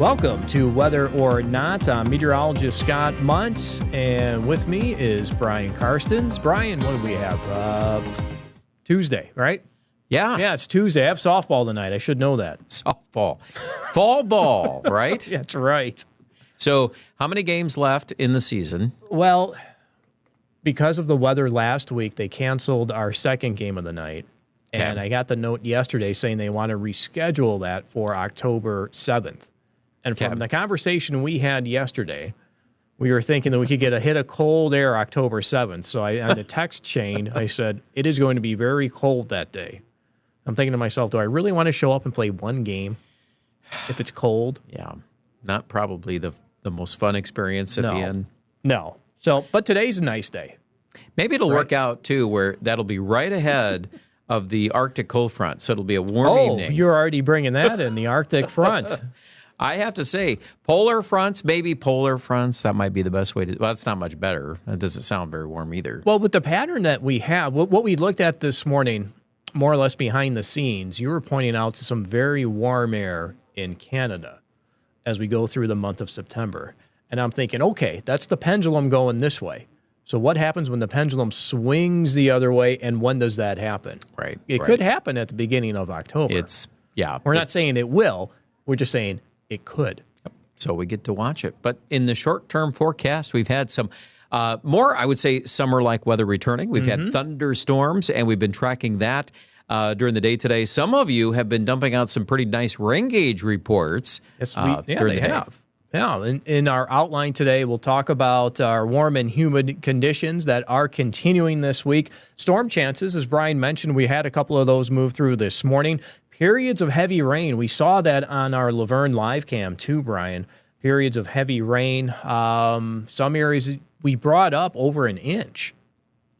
Welcome to Weather or Not. I'm meteorologist Scott Mundt, and with me is Brian Karstens. Brian, what do we have? Tuesday, right? Yeah. Yeah, it's Tuesday. I have softball tonight. I should know that. Softball. Fall ball, right? That's right. So how many games left in the season? Well, because of the weather last week, they canceled our second game of the night. Okay. And I got the note yesterday saying they want to reschedule that for October 7th. And from the conversation we had yesterday, we were thinking that we could get a hit of cold air October 7th. So on the text chain, I said, it is going to be very cold that day. I'm thinking to myself, do I really want to show up and play one game if it's cold? Yeah. Not probably the most fun experience at the end. No. So, but today's a nice day. Maybe it'll work out, too, where that'll be right ahead of the Arctic cold front. So it'll be a warm evening. Oh, you're already bringing that in, the Arctic front. I have to say, polar fronts, maybe polar fronts, that might be the best way to... Well, that's not much better. That doesn't sound very warm either. Well, with the pattern that we have, what we looked at this morning, more or less behind the scenes, you were pointing out to some very warm air in Canada as we go through the month of September. And I'm thinking, okay, that's the pendulum going this way. So what happens when the pendulum swings the other way, and when does that happen? Right. It could happen at the beginning of October. We're not saying it will. We're just saying it could. So we get to watch it. But in the short-term forecast, we've had some more, I would say, summer-like weather returning. We've had thunderstorms, and we've been tracking that during the day today. Some of you have been dumping out some pretty nice rain gauge reports. Yes, during the day. have. Yeah, in our outline today, we'll talk about our warm and humid conditions that are continuing this week. Storm chances, as Brian mentioned, we had a couple of those move through this morning. Periods of heavy rain. We saw that on our Laverne live cam too, Brian. Periods of heavy rain. Some areas we brought up over an inch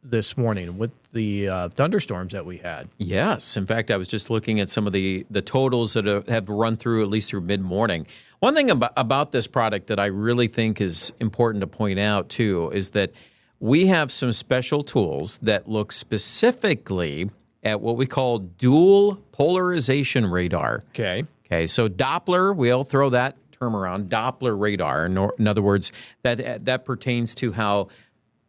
this morning with the thunderstorms that we had. Yes. In fact, I was just looking at some of the totals that have run through, at least through mid-morning. One thing about this product that I really think is important to point out, too, is that we have some special tools that look specifically at what we call dual polarization radar. Okay, so Doppler, we'll throw that term around, Doppler radar. In other words, that pertains to how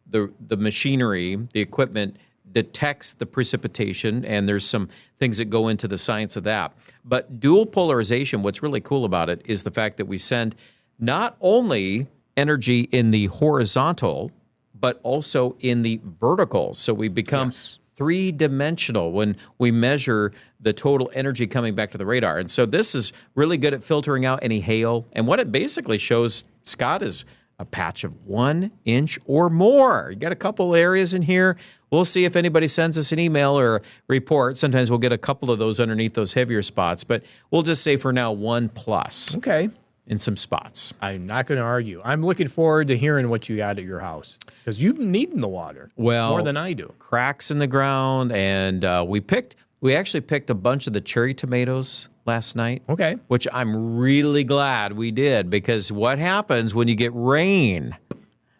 the machinery, the equipment, detects the precipitation, and there's some things that go into the science of that. But dual polarization, what's really cool about it is the fact that we send not only energy in the horizontal, but also in the vertical. So we become three-dimensional when we measure the total energy coming back to the radar. And so this is really good at filtering out any hail. And what it basically shows, Scott, is a patch of 1 inch or more. You got a couple areas in here. We'll see if anybody sends us an email or a report. Sometimes we'll get a couple of those underneath those heavier spots, but we'll just say for now 1+. Okay. In some spots. I'm not going to argue. I'm looking forward to hearing what you got at your house because you've been needing the water more than I do. Cracks in the ground, and we actually picked a bunch of the cherry tomatoes last night. Okay. Which I'm really glad we did, because what happens when you get rain?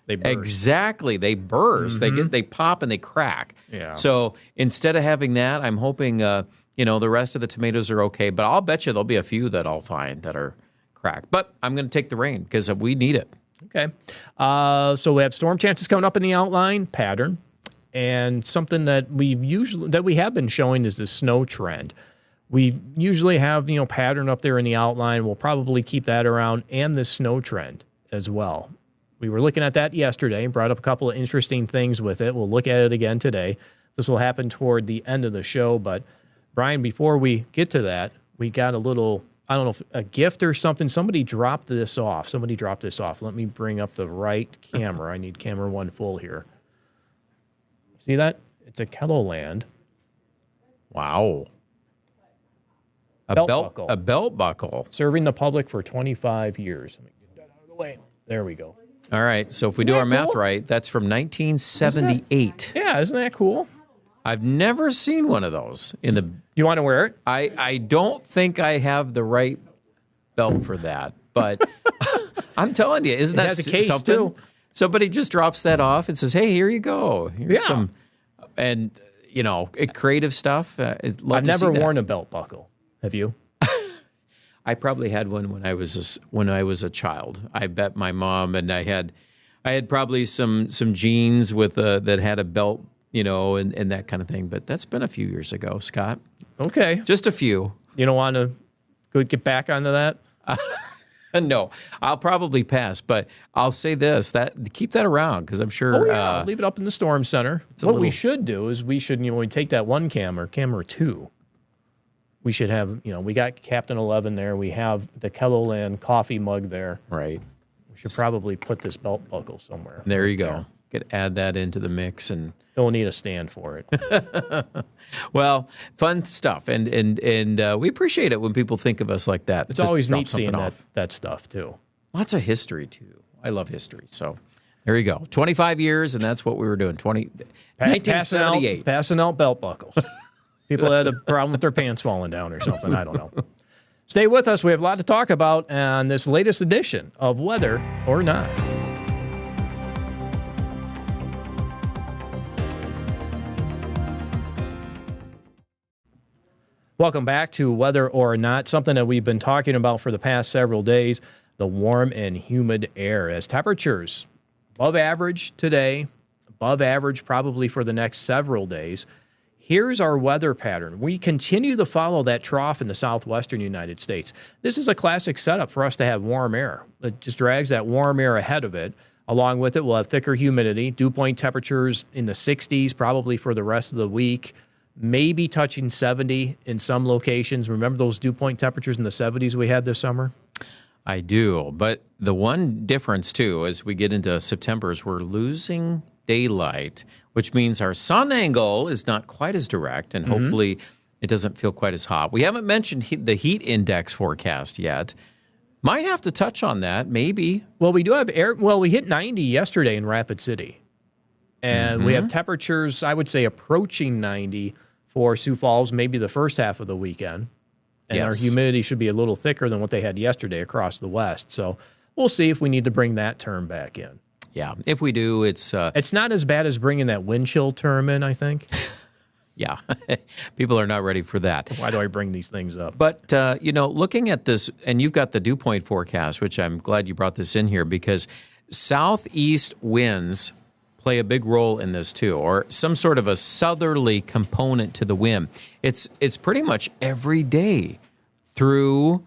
They burst. Exactly. They burst. They pop and they crack. Yeah. So instead of having that, I'm hoping the rest of the tomatoes are okay. But I'll bet you there'll be a few that I'll find that are cracked. But I'm going to take the rain because we need it. Okay. So we have storm chances coming up in the outline pattern, and something that we have been showing is the snow trend. We usually have pattern up there in the outline. We'll probably keep that around, and the snow trend as well. We were looking at that yesterday and brought up a couple of interesting things with it. We'll look at it again today. This will happen toward the end of the show. But, Brian, before we get to that, we got a little, I don't know, a gift or something. Somebody dropped this off. Let me bring up the right camera. I need camera 1 full here. See that? It's a KELOLAND. Wow. A belt buckle. Serving the public for 25 years. Let me get that out of the way. There we go. All right. So if we do our math right, that's from 1978. Isn't that cool? I've never seen one of those in the. You want to wear it? I don't think I have the right belt for that, but I'm telling you, isn't that has a case something? Too. Somebody just drops that off and says, "Hey, here you go. Here's some," and creative stuff. I've never worn a belt buckle. Have you? I probably had one when I was a child. I bet my mom, and I had probably some jeans with that had a belt, and that kind of thing. But that's been a few years ago, Scott. Okay. Just a few. You don't want to go get back onto that? No, I'll probably pass, but I'll say this, that keep that around because I'm sure. I'll leave it up in the storm center. What we should do is we take that one camera 2. We should have, we got Captain 11 there. We have the KELOLAND coffee mug there. Right. We should probably put this belt buckle somewhere. There you go. Could add that into the mix and. Don't need a stand for it. Well, fun stuff, and we appreciate it when people think of us like that. It's always neat seeing that stuff too. Lots of history too. I love history. So there you go. 25 years, and that's what we were doing. 1978. Passing out belt buckles. People had a problem with their pants falling down or something. I don't know. Stay with us. We have a lot to talk about on this latest edition of Weather or Not. Welcome back to Weather or Not, something that we've been talking about for the past several days, the warm and humid air. As temperatures above average today, above average probably for the next several days, here's our weather pattern. We continue to follow that trough in the southwestern United States. This is a classic setup for us to have warm air. It just drags that warm air ahead of it. Along with it, we'll have thicker humidity, dew point temperatures in the 60s probably for the rest of the week. Maybe touching 70 in some locations. Remember those dew point temperatures in the 70s we had this summer? I do. But the one difference, too, as we get into September is we're losing daylight, which means our sun angle is not quite as direct, and hopefully it doesn't feel quite as hot. We haven't mentioned the heat index forecast yet. Might have to touch on that, maybe. Well, we do have air. Well, we hit 90 yesterday in Rapid City. And we have temperatures, I would say, approaching 90 for Sioux Falls, maybe the first half of the weekend. And our humidity should be a little thicker than what they had yesterday across the west. So we'll see if we need to bring that term back in. Yeah, if we do, it's not as bad as bringing that wind chill term in, I think. Yeah, people are not ready for that. Why do I bring these things up? But, looking at this, and you've got the dew point forecast, which I'm glad you brought this in here, because southeast winds play a big role in this too, or some sort of a southerly component to the wind. It's pretty much every day through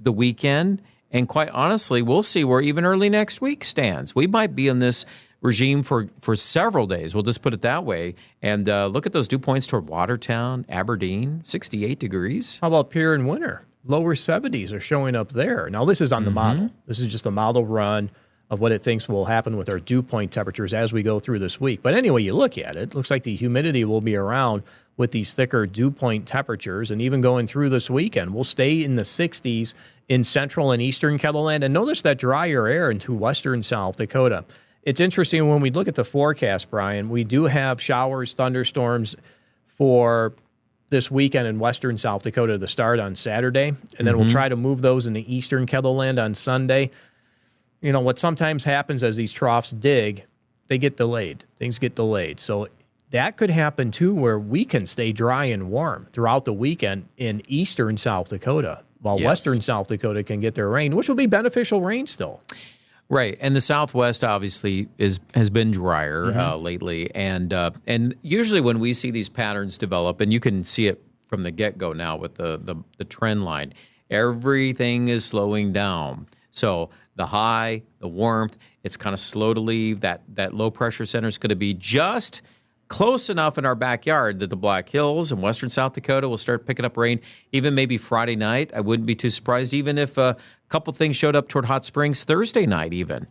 the weekend, and quite honestly, we'll see where even early next week stands. We might be in this regime for several days. We'll just put it that way. And look at those dew points toward Watertown, Aberdeen, 68 degrees. How about Pierre and Winter? Lower 70s are showing up there. Now, this is on the model. This is just a model run of what it thinks will happen with our dew point temperatures as we go through this week. But anyway, you look at it, it looks like the humidity will be around with these thicker dew point temperatures, and even going through this weekend, we'll stay in the 60s in central and eastern KELOLAND. And notice that drier air into western South Dakota. It's interesting when we look at the forecast, Brian, we do have showers, thunderstorms for this weekend in western South Dakota to start on Saturday, and then we'll try to move those into eastern KELOLAND on Sunday. You know, what sometimes happens as these troughs dig, they get delayed. Things get delayed. So that could happen, too, where we can stay dry and warm throughout the weekend in eastern South Dakota, while western South Dakota can get their rain, which will be beneficial rain still. Right, and the Southwest obviously has been drier lately, and usually when we see these patterns develop, and you can see it from the get-go now with the trend line, everything is slowing down. So the high, the warmth, it's kind of slow to leave. That low pressure center is going to be just close enough in our backyard that the Black Hills and western South Dakota will start picking up rain, even maybe Friday night. I wouldn't be too surprised, even if a couple things showed up toward Hot Springs Thursday night even.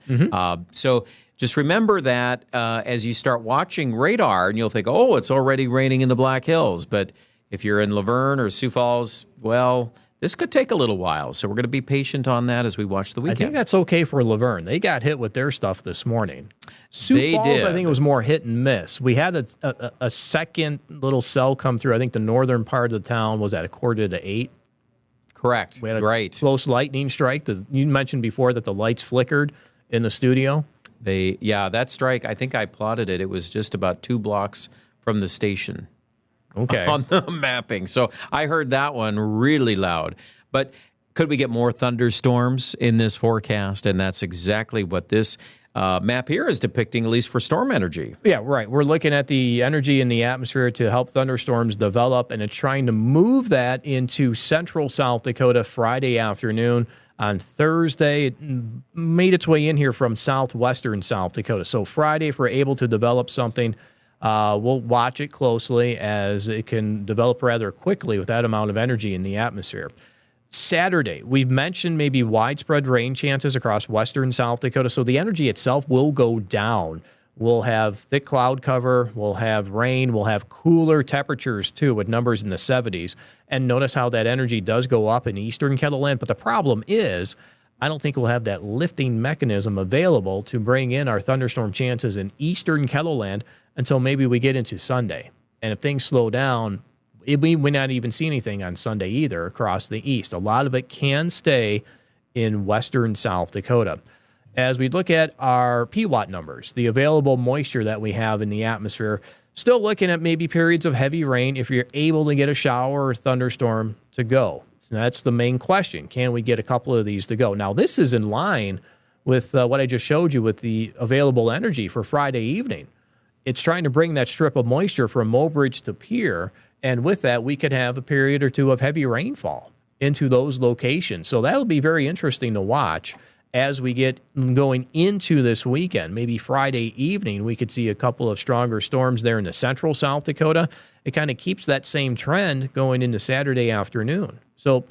So just remember that as you start watching radar, and you'll think, oh, it's already raining in the Black Hills. But if you're in Laverne or Sioux Falls, well, this could take a little while, so we're going to be patient on that as we watch the weekend. I think that's okay for Laverne. They got hit with their stuff this morning. Sioux Falls, did. I think it was more hit and miss. We had a second little cell come through. I think the northern part of the town was at 7:45. Correct. We had a close lightning strike. You mentioned before that the lights flickered in the studio. That strike, I think I plotted it. It was just about 2 blocks from the station. Okay. On the mapping. So I heard that one really loud. But Could we get more thunderstorms in this forecast? And that's exactly what this map here is depicting, at least for storm energy. Yeah, right. We're looking at the energy in the atmosphere to help thunderstorms develop, and it's trying to move that into central South Dakota Friday afternoon. On Thursday, it made its way in here from southwestern South Dakota. So Friday, if we're able to develop something, we'll watch it closely as it can develop rather quickly with that amount of energy in the atmosphere. Saturday, we've mentioned maybe widespread rain chances across western South Dakota, so the energy itself will go down. We'll have thick cloud cover, we'll have rain, we'll have cooler temperatures too with numbers in the 70s. And notice how that energy does go up in eastern KELOLAND, but the problem is I don't think we'll have that lifting mechanism available to bring in our thunderstorm chances in eastern KELOLAND until maybe we get into Sunday. And if things slow down, we may not even see anything on Sunday either across the east. A lot of it can stay in western South Dakota. As we look at our PWAT numbers, the available moisture that we have in the atmosphere, still looking at maybe periods of heavy rain if you're able to get a shower or thunderstorm to go. So that's the main question. Can we get a couple of these to go? Now, this is in line with what I just showed you with the available energy for Friday evening. It's trying to bring that strip of moisture from Mobridge to Pierre, and with that, we could have a period or two of heavy rainfall into those locations. So that'll be very interesting to watch as we get going into this weekend. Maybe Friday evening, we could see a couple of stronger storms there in the central South Dakota. It kind of keeps that same trend going into Saturday afternoon. So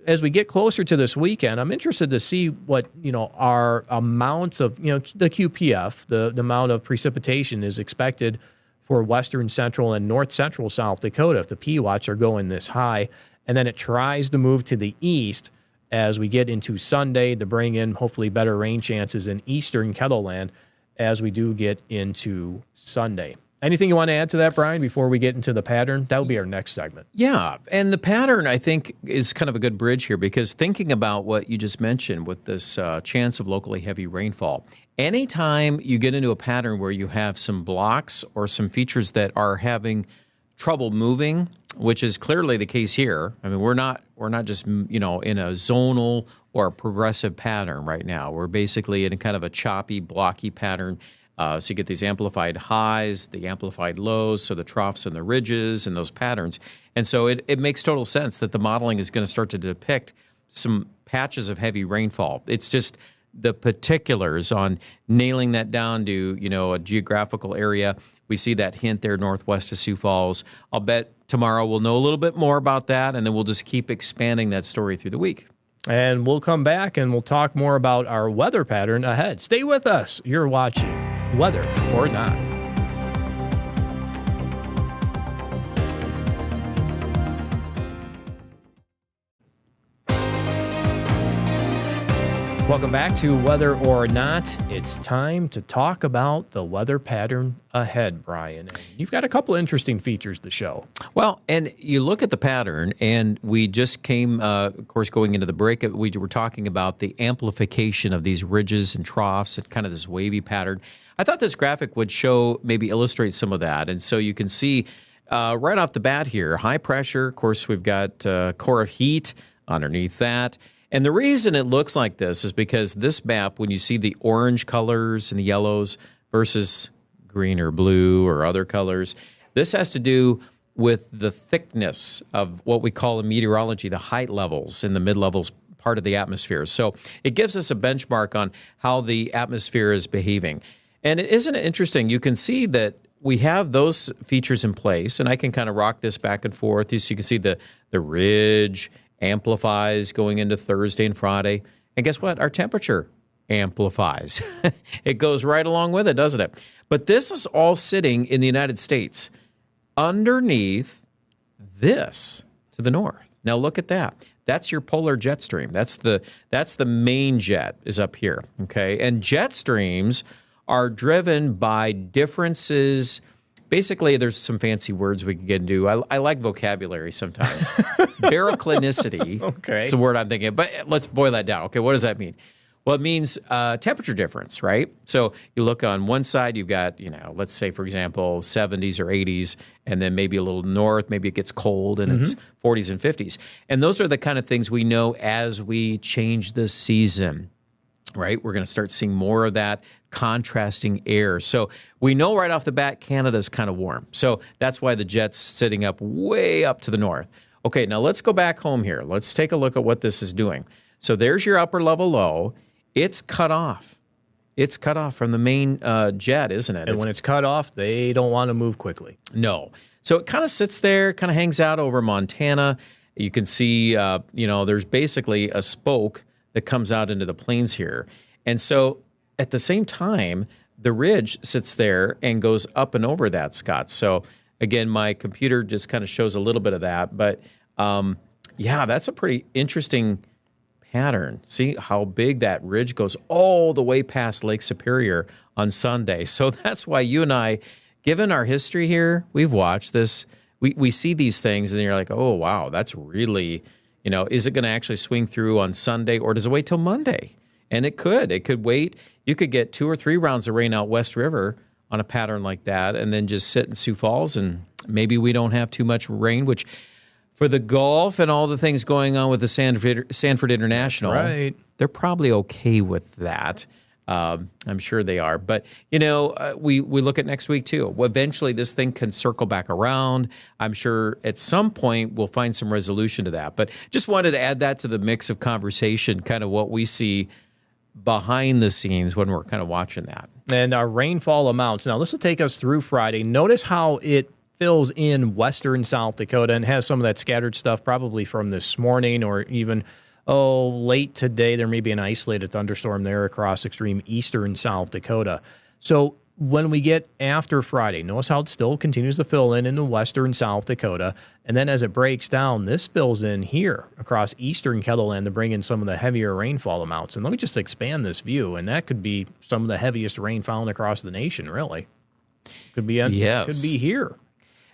as we get closer to this weekend, I'm interested to see what, our amounts of, the QPF, the amount of precipitation is expected for western central and north central South Dakota if the PWATs are going this high. And then it tries to move to the east as we get into Sunday to bring in hopefully better rain chances in eastern KELOLAND as we do get into Sunday. Anything you want to add to that, Brian, before we get into the pattern? That would be our next segment. Yeah, and the pattern, I think, is kind of a good bridge here because thinking about what you just mentioned with this chance of locally heavy rainfall, anytime you get into a pattern where you have some blocks or some features that are having trouble moving, which is clearly the case here. I mean, we're not just, in a zonal or a progressive pattern right now. We're basically in a kind of a choppy, blocky pattern. So you get these amplified highs, the amplified lows, so the troughs and the ridges and those patterns. And so it makes total sense that the modeling is going to start to depict some patches of heavy rainfall. It's just the particulars on nailing that down to, a geographical area. We see that hint there northwest of Sioux Falls. I'll bet tomorrow we'll know a little bit more about that, and then we'll just keep expanding that story through the week. And we'll come back and we'll talk more about our weather pattern ahead. Stay with us. You're watching Weather or Not. Welcome back to Weather or Not. It's time to talk about the weather pattern ahead, Brian. And you've got a couple of interesting features to show. Well, and you look at the pattern, and we just came, of course, going into the break, we were talking about the amplification of these ridges and troughs and kind of this wavy pattern. I thought this graphic would maybe illustrate some of that. And so you can see right off the bat here, high pressure. Of course, we've got core of heat underneath that. And the reason it looks like this is because this map, when you see the orange colors and the yellows versus green or blue or other colors, this has to do with the thickness of what we call in meteorology the height levels in the mid-levels part of the atmosphere. So it gives us a benchmark on how the atmosphere is behaving. And isn't it interesting? You can see that we have those features in place, and I can kind of rock this back and forth. So you can see the ridge amplifies going into Thursday and Friday. And guess what? Our temperature amplifies. It goes right along with it, doesn't it? But this is all sitting in the United States underneath this to the north. Now look at that. That's your polar jet stream. That's the main jet is up here, okay? And jet streams are driven by differences. Basically, there's some fancy words we can get into. I like vocabulary sometimes. Baroclinicity. Okay. It's the word I'm thinking of. But let's boil that down. Okay, what does that mean? Well, it means temperature difference, right? So you look on one side, you've got, let's say, for example, 70s or 80s, and then maybe a little north, maybe it gets cold and it's 40s and 50s. And those are the kind of things we know as we change the season, right? We're going to start seeing more of that contrasting air. So we know right off the bat, Canada's kind of warm. So that's why the jet's sitting up way up to the north. Okay, now let's go back home here. Let's take a look at what this is doing. So there's your upper level low. It's cut off. It's cut off from the main jet, isn't it? And when it's cut off, they don't want to move quickly. No. So it kind of sits there, kind of hangs out over Montana. You can see, there's basically a spoke that comes out into the plains here. And so at the same time, the ridge sits there and goes up and over that, Scott. So again, my computer just kind of shows a little bit of that. But that's a pretty interesting pattern. See how big that ridge goes all the way past Lake Superior on Sunday. So that's why you and I, given our history here, we've watched this. We see these things and you're like, oh, wow, that's really, is it going to actually swing through on Sunday or does it wait till Monday? And it could wait. You could get 2 or 3 rounds of rain out West River on a pattern like that and then just sit in Sioux Falls and maybe we don't have too much rain, which for the Gulf and all the things going on with the Sanford International, right, they're probably okay with that. I'm sure they are. But, we look at next week, too. Eventually, this thing can circle back around. I'm sure at some point we'll find some resolution to that. But just wanted to add that to the mix of conversation, kind of what we see behind the scenes when we're kind of watching that. And our rainfall amounts. Now, this will take us through Friday. Notice how it fills in western South Dakota and has some of that scattered stuff probably from this morning or even, late today. There may be an isolated thunderstorm there across extreme eastern South Dakota. So when we get after Friday, notice how it still continues to fill in the western South Dakota. And then as it breaks down, this fills in here across eastern KELOLAND to bring in some of the heavier rainfall amounts. And let me just expand this view. And that could be some of the heaviest rain found across the nation, really. Could be here.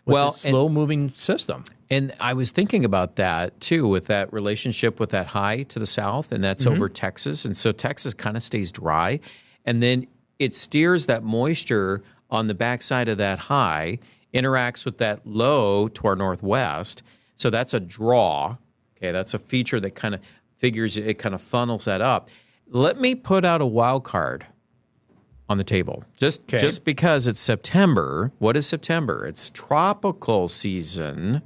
With this slow-moving system. And I was thinking about that, too, with that relationship with that high to the south, and that's over Texas. And so Texas kind of stays dry. And then it steers that moisture on the backside of that high, interacts with that low to our northwest. So that's a draw. Okay, that's a feature that kind of it kind of funnels that up. Let me put out a wild card on the table. Just because it's September. What is September? It's tropical season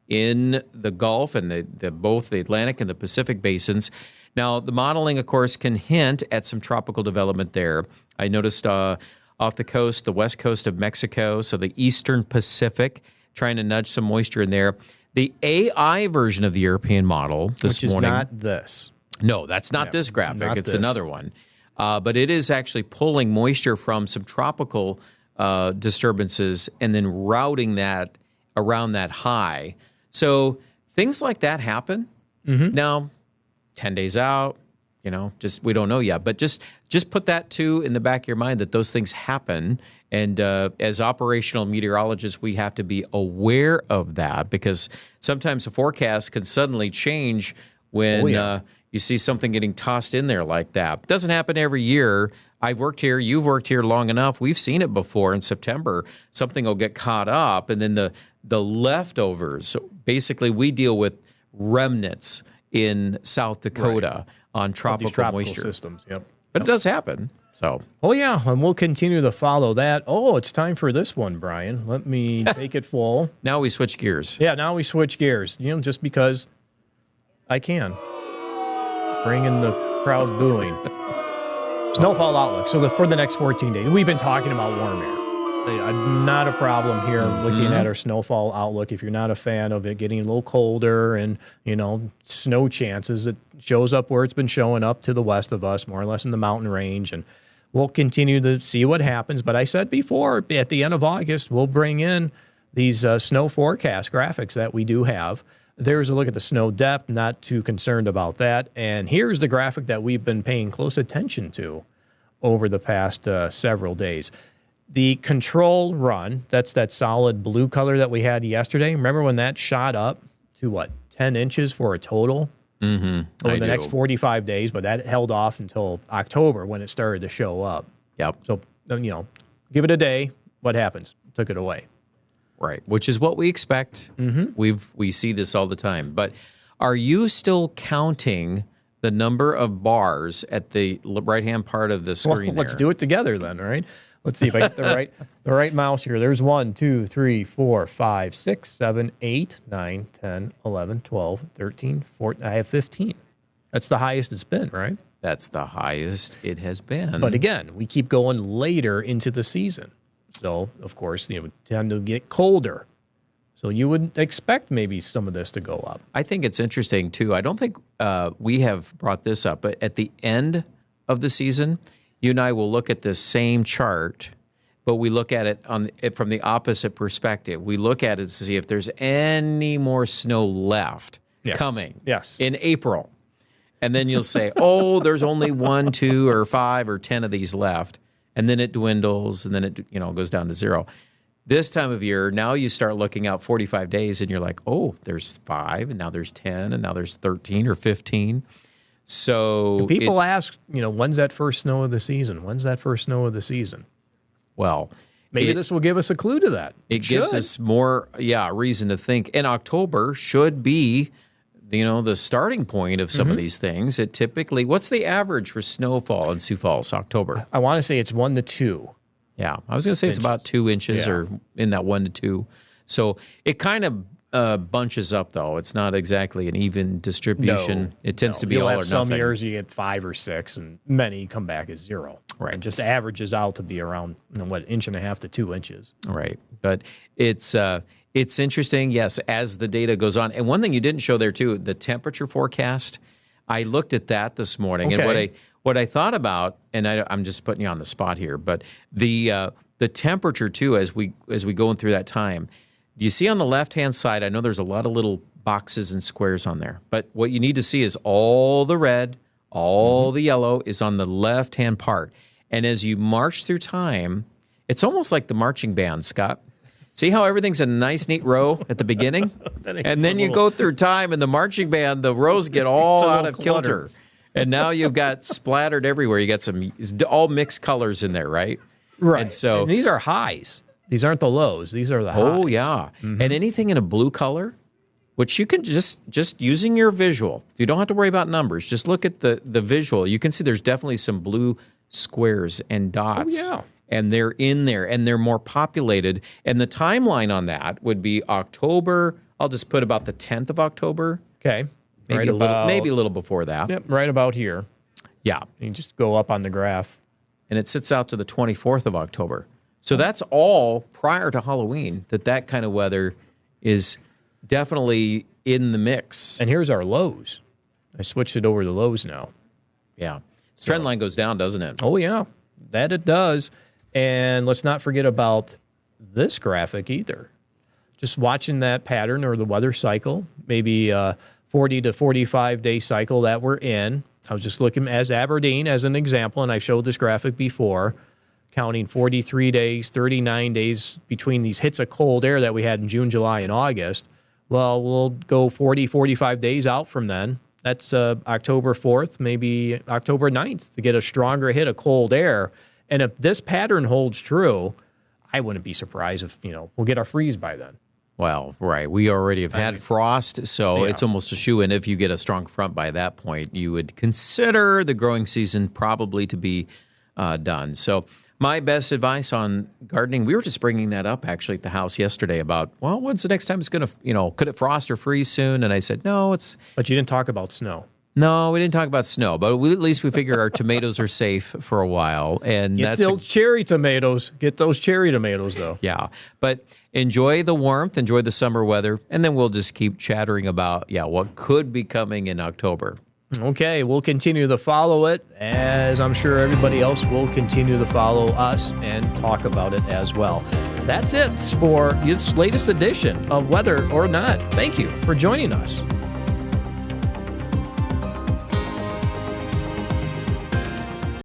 in the Gulf and both the Atlantic and the Pacific basins. Now, the modeling, of course, can hint at some tropical development there. I noticed off the coast, the west coast of Mexico, so the eastern Pacific, trying to nudge some moisture in there. The AI version of the European model this morning. Which is not this. No, that's not this graphic. It's another one. But it is actually pulling moisture from some tropical disturbances and then routing that around that high. So things like that happen. Now, 10 days out, we don't know yet. But just put that too in the back of your mind that those things happen. And as operational meteorologists, we have to be aware of that because sometimes the forecast can suddenly change when you see something getting tossed in there like that. It doesn't happen every year. I've worked here. You've worked here long enough. We've seen it before in September. Something will get caught up, and then the leftovers. So basically, we deal with remnants in South Dakota on tropical moisture systems. Yep. But it does happen. So. Oh, yeah, and we'll continue to follow that. Oh, it's time for this one, Brian. Let me take it full. Now we switch gears. Yeah, now we switch gears. Just because I can. Bring in the crowd booing. Snowfall outlook. So for the next 14 days, we've been talking about warm air. Not a problem here looking at our snowfall outlook. If you're not a fan of it getting a little colder and, snow chances, it shows up where it's been showing up to the west of us, more or less in the mountain range. And we'll continue to see what happens. But I said before, at the end of August, we'll bring in these snow forecast graphics that we do have. There's a look at the snow depth, not too concerned about that. And here's the graphic that we've been paying close attention to over the past several days. The control run, that's that solid blue color that we had yesterday. Remember when that shot up to 10 inches for a total over the next 45 days, but that held off until October when it started to show up. Yep. So, give it a day. What happens? Took it away. Right, which is what we expect. We see this all the time. But are you still counting the number of bars at the right-hand part of the screen? Let's do it together then, right? Let's see if I get the right mouse here. There's 1, 2, 3, 4, 5, 6, 7, 8, 9, 10, 11, 12, 13, 14. I have 15. That's the highest it's been, right? That's the highest it has been. But again, we keep going later into the season. So, of course, we tend to get colder. So you would expect maybe some of this to go up. I think it's interesting, too. I don't think we have brought this up, but at the end of the season, you and I will look at the same chart, but we look at it from the opposite perspective. We look at it to see if there's any more snow left coming in April. And then you'll say, oh, there's only 1, 2, or 5, or 10 of these left. And then it dwindles, and then it goes down to 0. This time of year, now you start looking out 45 days, and you're like, oh, there's 5, and now there's 10, and now there's 13 or 15. So and people ask, when's that first snow of the season? When's that first snow of the season? Well, maybe this will give us a clue to that. It gives us more, reason to think. And October should be, the starting point of some of these things. It typically, what's the average for snowfall in Sioux Falls, October? I want to say it's 1 to 2. Yeah, I was going to say it's about 2 inches or in that 1 to 2. So it kind of bunches up, though. It's not exactly an even distribution. No, it tends to be all or nothing. Some years you get 5 or 6, and many come back as 0. Right. And just averages out to be around, 1.5 to 2 inches. Right. But it's interesting, yes, as the data goes on. And one thing you didn't show there, too, the temperature forecast. I looked at that this morning, and what I thought about, and I'm just putting you on the spot here, but the temperature, too, as we go through that time, you see on the left-hand side, I know there's a lot of little boxes and squares on there, but what you need to see is all the red, all the yellow is on the left-hand part. And as you march through time, it's almost like the marching band, Scott. See how everything's a nice, neat row at the beginning? And then you go through time, and the marching band, the rows get all out of kilter. And now you've got splattered everywhere. You got all mixed colors in there, right? Right. And these are highs. These aren't the lows. These are the highs. Oh, yeah. And anything in a blue color, which you can just using your visual. You don't have to worry about numbers. Just look at the visual. You can see there's definitely some blue squares and dots. Oh, yeah. And they're in there, and they're more populated. And the timeline on that would be October. I'll just put about the 10th of October. Okay. Maybe a little before that. Yep, right about here. Yeah. You just go up on the graph. And it sits out to the 24th of October. So that's all prior to Halloween, that kind of weather is definitely in the mix. And here's our lows. I switched it over to lows now. Yeah. Trend line goes down, doesn't it? Oh, yeah. That it does. And let's not forget about this graphic either. Just watching that pattern or the weather cycle, maybe 40 to 45 day cycle that we're in. I was just looking as Aberdeen as an example, and I showed this graphic before, counting 43 days, 39 days between these hits of cold air that we had in June, July, and August. Well, we'll go 40, 45 days out from then. That's October 4th, maybe October 9th to get a stronger hit of cold air. And if this pattern holds true, I wouldn't be surprised if, we'll get a freeze by then. Well, right. We already have had frost, so it's almost a shoo-in. If you get a strong front by that point, you would consider the growing season probably to be done. So my best advice on gardening, we were just bringing that up actually at the house yesterday about, well, when's the next time it's going to, could it frost or freeze soon? And I said, no, it's... But you didn't talk about snow. No, we didn't talk about snow, but at least we figure our tomatoes are safe for a while. And Get those cherry tomatoes. Get those cherry tomatoes, though. Yeah, but enjoy the warmth, enjoy the summer weather, and then we'll just keep chattering about, what could be coming in October. Okay, we'll continue to follow it, as I'm sure everybody else will continue to follow us and talk about it as well. That's it for this latest edition of Weather or Not. Thank you for joining us.